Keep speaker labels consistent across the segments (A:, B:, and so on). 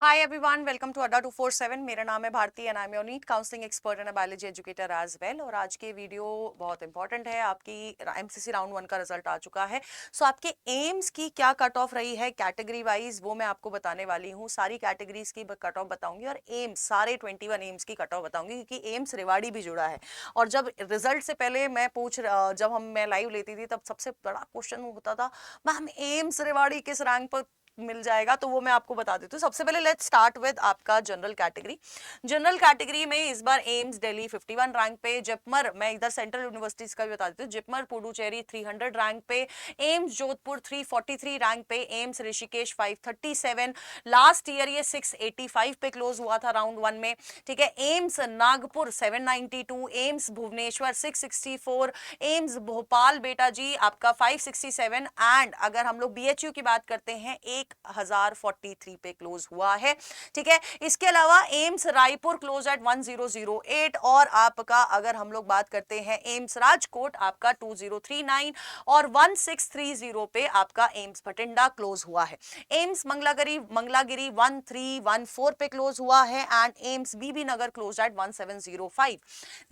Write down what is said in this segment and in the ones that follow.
A: Hi everyone, welcome to अड्डा 247। मेरा नाम है Bharti and I am your NEET counselling expert and biology educator as well. और आज के वीडियो बहुत इंपॉर्टेंट है। आपकी एमसीसी राउंड 1 का रिजल्ट आ चुका है। सो आपके एम्स की क्या कट ऑफ रही है कैटेगरी वाइज, वो मैं आपको बताने वाली हूँ। सारी कैटेगरीज की कट ऑफ बताऊंगी और एम्स सारे 21 एम्स की कट ऑफ बताऊंगी, क्योंकि एम्स रेवाड़ी भी जुड़ा है। और जब रिजल्ट से पहले जब मैं लाइव लेती थी, तब सबसे बड़ा क्वेश्चन होता था, मैम एम्स रेवाड़ी किस रैंक पर मिल जाएगा, तो वो मैं आपको बता देती हूँ। सबसे पहले लेट्स स्टार्ट विद आपका जनरल कैटेगरी। जनरल कैटेगरी में इस बार एम्स दिल्ली 51 रैंक पे, जिपमर, मैं इधर सेंट्रल यूनिवर्सिटीज का भी बता देती हूँ, जिपमर पुडुचेरी 300 रैंक पे, एम्स जोधपुर 343 रैंक पे, एम्स ऋषिकेश 537। लास्ट ईयर ये 685 पे क्लोज हुआ था राउंड 1 में। ठीक है, AIIMS Nagpur 792, AIIMS Bhubaneswar 664, AIIMS Bhopal बेटा जी आपका 567। एंड अगर हम लोग बीएचयू की बात करते हैं 1043 पे क्लोज हुआ है। ठीक है, इसके अलावा एम्स रायपुर क्लोज एट 1008। और आपका अगर हम लोग बात करते हैं एम्स राजकोट आपका 2039 और 1630 पे आपका एम्स भटिंडा क्लोज हुआ है। एम्स मंगलागिरी 1314 पे क्लोज हुआ है and AIIMS Bibinagar close at 1705।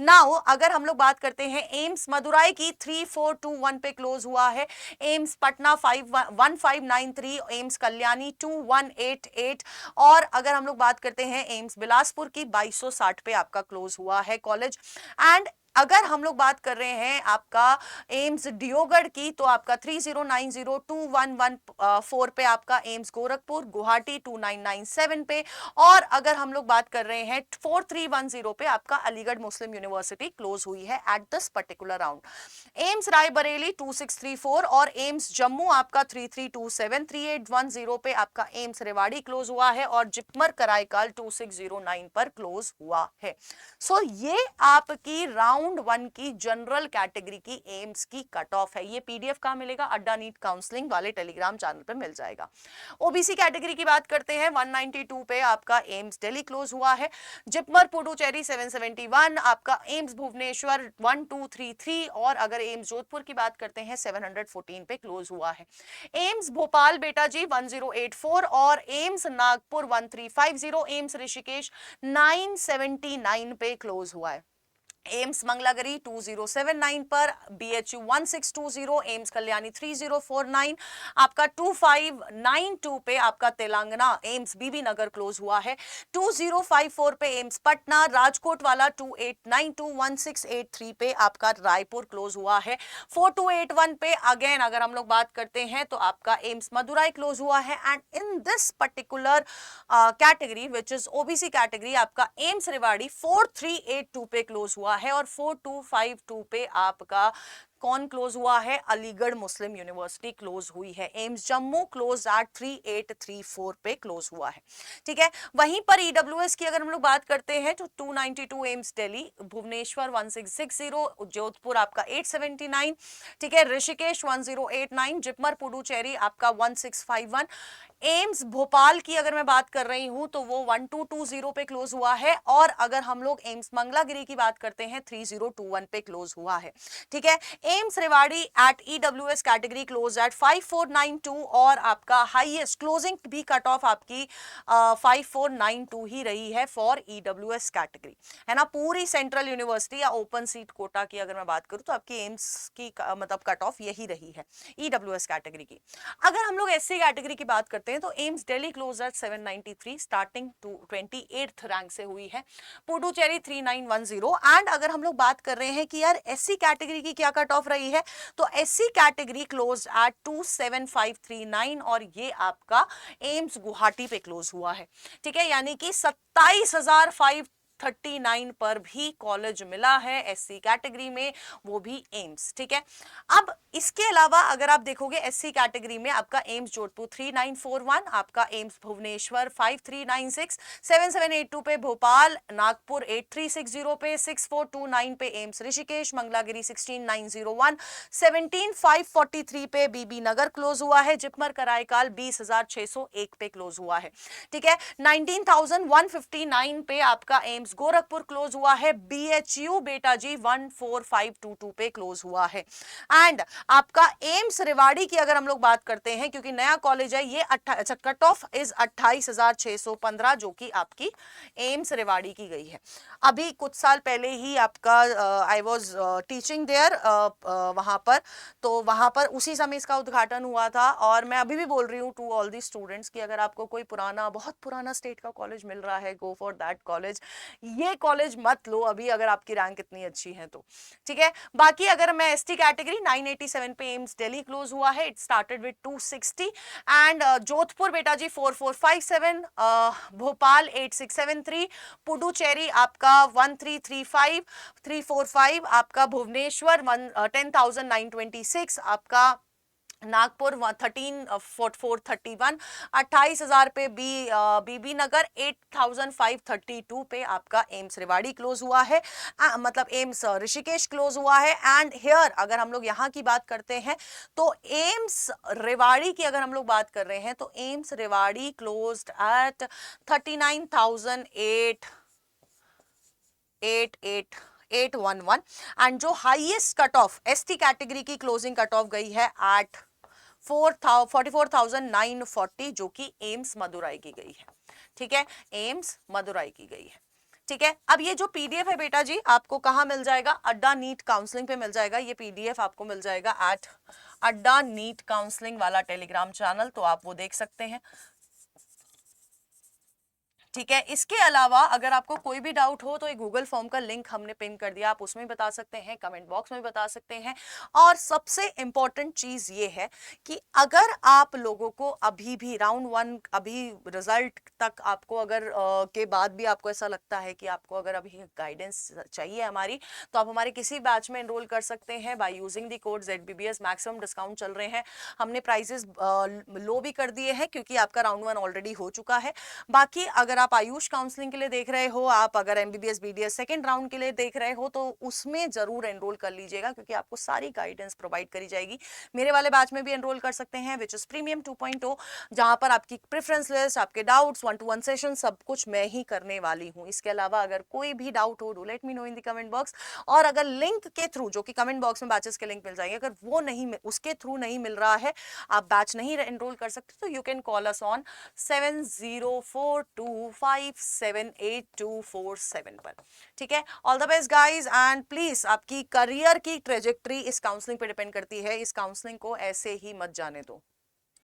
A: Now अगर हम लोग बात करते हैं एम्स मदुराई की 3421 पे क्लोज हुआ है, एम्स पटना 1593, एम्स कल्याणी 2188। और अगर हम लोग बात करते हैं एम्स बिलासपुर की 2260 पे आपका क्लोज हुआ है कॉलेज। एंड अगर हम लोग बात कर रहे हैं आपका एम्स डियोगढ़ की, तो आपका 30902114 पे आपका एम्स गोरखपुर, गुवाहाटी 2997 पे। और अगर हम लोग बात कर रहे हैं 4310 पे आपका अलीगढ़ मुस्लिम यूनिवर्सिटी क्लोज हुई है at this particular round. AIIMS Raebareli 2634 और एम्स जम्मू आपका 3327, 3810 पे आपका एम्स रेवाड़ी क्लोज हुआ है और जिपमर कराईकाल 2609 पर क्लोज हुआ है। सो ये आपकी राउंड 1 की जनरल कैटेगरी की एम्स की कट ऑफ है। ये पीडीएफ कहां मिलेगा? अड्डा नीट काउंसलिंग वाले टेलीग्राम चैनल पे मिल जाएगा। ओबीसी कैटेगरी की बात करते हैं 192 पे आपका एम्स दिल्ली क्लोज हुआ है, जिपमर पुडुचेरी 771, आपका एम्स भुवनेश्वर 1233। और अगर एम्स जोधपुर की बात करते हैं 714 पे क्लोज हुआ है। एम्स भोपाल बेटा जी 1084 और एम्स नागपुर 1350, एम्स ऋषिकेश 979 पे क्लोज हुआ है। एम्स मंगलागिरी 2079 पर, बीएचयू 1620, एम्स कल्याणी 3049, आपका 2592 पे आपका Telangana AIIMS Bibinagar close हुआ है। 2054 पे एम्स पटना, राजकोट वाला 2892, 1683 पे आपका रायपुर क्लोज हुआ है। 4281 पे अगेन अगर हम लोग बात करते हैं तो आपका एम्स मदुराई क्लोज हुआ है। And in this particular category which is OBC category, आपका एम्स रेवाड़ी 4382 पे क्लोज हुआ है और 4252 पे आपका कौन क्लोज हुआ है? अलीगढ़ मुस्लिम यूनिवर्सिटी क्लोज हुई है। एम्स जम्मू क्लोज एट 3834 पे क्लोज हुआ है। ठीक है, वहीं पर ईडब्ल्यूएस की अगर हम लोग बात करते हैं तो 292 एम्स दिल्ली, भुवनेश्वर 1660, जोधपुर आपका 879, ठीक है, ऋषिकेश 1089, जिपमर पुडुचेरी आपका 1651। एम्स भोपाल की अगर मैं बात कर रही हूं तो वो 1220 पे क्लोज हुआ है। और अगर हम लोग एम्स मंगलागिरी की बात करते हैं 3021 पे क्लोज हुआ है। ठीक है, AIIMS Rewari at EWS category close at 5492 और आपका हाईएस्ट क्लोजिंग भी कट ऑफ आपकी 5492 ही रही है फॉर ईडब्ल्यूएस कैटेगरी, है ना। पूरी सेंट्रल यूनिवर्सिटी या ओपन सीट कोटा की अगर मैं बात करूं तो आपकी एम्स की मतलब कट ऑफ यही रही है ईडब्ल्यूएस कैटेगरी की। अगर हम लोग एससी कैटेगरी की बात करते हैं तो AIIMS Delhi close at 793, starting to 28th rank से हुई है, पुडुचेरी 3910। एंड अगर हम लोग बात कर रहे हैं कि यार एससी कैटेगरी की क्या कट ऑफ रही है, तो एससी कैटेगरी क्लोज एट 27539 और ये आपका एम्स गुवाहाटी पे क्लोज हुआ है। ठीक है, यानी कि 27,539 पर भी कॉलेज मिला है एससी कैटेगरी में, वो भी एम्स। ठीक है, अब इसके अलावा अगर आप देखोगे एससी कैटेगरी में आपका एम्स जोधपुर 3941, आपका एम्स भुवनेश्वर 5396, 7782 पे भोपाल, नागपुर 8360 पे, 6429 पे एम्स ऋषिकेश, मंगलागिरी 16901, 17543 पे बीबी नगर क्लोज हुआ है, जिपमर कराईकाल 20601 पे क्लोज हुआ है। ठीक है, 19159 पे आपका एम्स एम्स गोरखपुर क्लोज हुआ है, BHU बेटा जी 14522 पे क्लोज हुआ है। एंड आपका एम्स रेवाड़ी की अगर हम लोग बात करते हैं, क्योंकि नया कॉलेज है ये, अच्छा कट ऑफ इज 28,615 जो कि आपकी एम्स रेवाड़ी की गई है। अभी कुछ साल पहले ही आपका आई वाज टीचिंग देयर वहां पर, तो वहां पर उसी समय इसका उद्घाटन हुआ था। और मैं अभी भी बोल रही हूँ टू ऑल दी स्टूडेंट्स कि अगर आपको कोई पुराना, बहुत पुराना स्टेट का कॉलेज मिल रहा है, गो फॉर दैट कॉलेज, ये कॉलेज मत लो अभी अगर आपकी रैंक इतनी अच्छी है तो, ठीक है। बाकी अगर मैं एसटी कैटेगरी 987 पे एम्स दिल्ली क्लोज हुआ है, it started with 260। And Jodhpur बेटा जी 4457, भोपाल 8673, पुडुचेरी आपका 1335 345, आपका भुवनेश्वर 10,926, आपका नागपुर 13,431, 28,000 पे बीबी नगर, 8,532 पे आपका एम्स रेवाड़ी क्लोज हुआ है, मतलब एम्स ऋषिकेश क्लोज हुआ है। एंड हियर अगर हम लोग यहाँ की बात करते हैं तो एम्स रेवाड़ी की अगर हम लोग बात कर रहे हैं तो AIIMS Rewari closed at 39,811। And जो highest cut off ST category की क्लोजिंग कट ऑफ गई है एट 44,940 जो कि एम्स मदुराई की गई है, ठीक है, एम्स मदुराई की गई है, ठीक है। अब ये जो पीडीएफ है बेटा जी आपको कहाँ मिल जाएगा, अड्डा नीट काउंसलिंग पे मिल जाएगा। ये पीडीएफ आपको मिल जाएगा एट अड्डा नीट काउंसलिंग वाला टेलीग्राम चैनल, तो आप वो देख सकते हैं, ठीक है। इसके अलावा अगर आपको कोई भी डाउट हो तो एक गूगल फॉर्म का लिंक हमने पिन कर दिया, आप उसमें बता सकते हैं, कमेंट बॉक्स में बता सकते हैं। और सबसे इंपॉर्टेंट चीज ये है कि अगर आप लोगों को अभी भी राउंड 1 अभी रिजल्ट तक आपको अगर के बाद भी आपको ऐसा लगता है कि आपको अगर अभी गाइडेंस चाहिए हमारी, तो आप हमारे किसी बैच में एनरोल कर सकते हैं by using the code ZBBS। Maximum discount चल रहे हैं, हमने प्राइसेस लो भी कर दिए हैं क्योंकि आपका राउंड 1 ऑलरेडी हो चुका है। बाकी अगर आप आयुष काउंसलिंग के लिए देख रहे हो, आप अगर MBBS BDS सेकंड राउंड के लिए देख रहे हो, तो उसमें जरूर एनरोल कर लीजिएगा क्योंकि आपको सारी गाइडेंस प्रोवाइड करी जाएगी। मेरे वाले बैच में भी एनरोल कर सकते हैं विच इज प्रीमियम 2.0, जहां पर आपकी प्रेफरेंस लिस्ट, आपके डाउट्स, 1-to-1 सेशन, सब कुछ मैं ही करने वाली हूं। इसके अलावा अगर कोई भी डाउट हो, do let me know in the comment box. और अगर लिंक के थ्रू, जो कि कमेंट बॉक्स में बैचेस के लिंक मिल जाएंगे, अगर वो नहीं, उसके थ्रू नहीं मिल रहा है, आप बैच नहीं एनरोल कर सकते, तो you can call us on 7042578247 पर, ठीक है। All the best guys, and please आपकी करियर की ट्रेजेक्ट्री इस काउंसलिंग पे डिपेंड करती है, इस काउंसलिंग को ऐसे ही मत जाने दो।